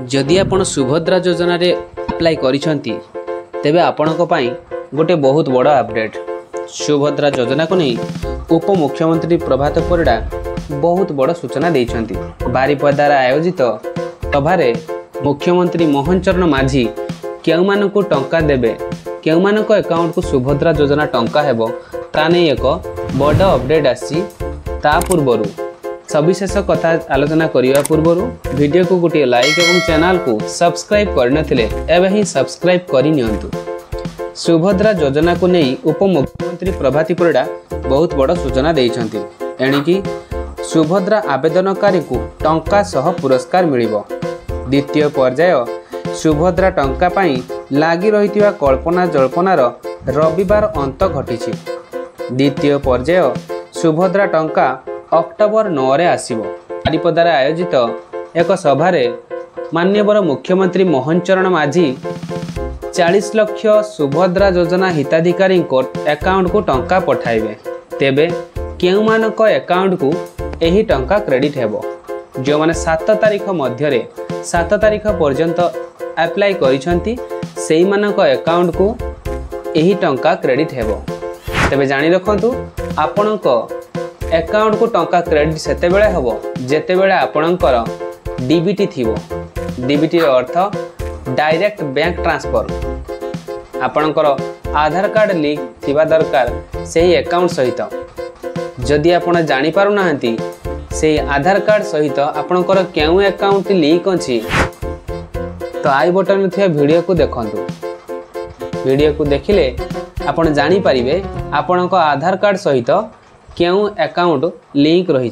जदि आपण सुभद्रा योजना रे अप्लाई करिसंती तेबे आपणक पई गोटे बहुत बड़ अपडेट। सुभद्रा योजना को नहीं उप मुख्यमंत्री प्रभात परिड़ा बहुत बड़ सूचना देइछंती। बारिपदार आयोजित सभारे मुख्यमंत्री मोहन चरण माझी केउ मानकु टंका देबे केउ मानक अकाउंट को सुभद्रा योजना टंका हेबो ता नै एक बड़ अपडेट आसी। ता पूर्वरु सविशेष कथा आलोचना करने पूर्व वीडियो को गोटे लाइक और चैनल को सब्सक्राइब करनथिले एबे ही सब्सक्राइब करि नियंतु। सुभद्रा योजना को नहीं उप मुख्यमंत्री प्रभात परिड़ा बहुत बड़ सूचना देइछंती। एणिकी सुभद्रा आवेदनकारी को टंका सह पुरस्कार मिलिबो। द्वितीय पर्याय सुभद्रा टंका पाई लागी रहितिबा कल्पना जल्पनार रविवार अंत घटिछि। द्वितीय पर्याय सुभद्रा टंका अक्टोबर 9 रे आसीबो। बारिपदार आयोजित एक सभारे माननीय मुख्यमंत्री मोहन चरण माझी 40 लाख सुभद्रा योजना हिताधिकारी अकाउंट को टंका पठाइबे। तेबे केउ मानक अकाउंट को एही टंका क्रेडिट हेबो। जो माने 7 तारीख मध्य 7 तारीख पर्यंत अप्लाई करिसंती सेही मानक अकाउंट को एही टंका क्रेडिट हेबो। तेबे जानि रखंतु आपणक अकाउंट को टंका क्रेडिट सेते बेले हबो जेते बेले आपणकर डीबीटी थिबो। डीबीटी अर्थ डायरेक्ट बैंक ट्रांसफर। आपणकर आधार कार्ड लिंक थिबा दरकार सेही अकाउंट सहित। जदि आपण जानि पारु नाहंती सेही आधार कार्ड सहित आपणकर केउ अकाउंट लिंक अछि तो आई बटन थिया वीडियो को देखंतु। वीडियो को देखिले आपण जानि परिबे आपणक आधार कार्ड सहित केउ अकाउंट लिंक रही।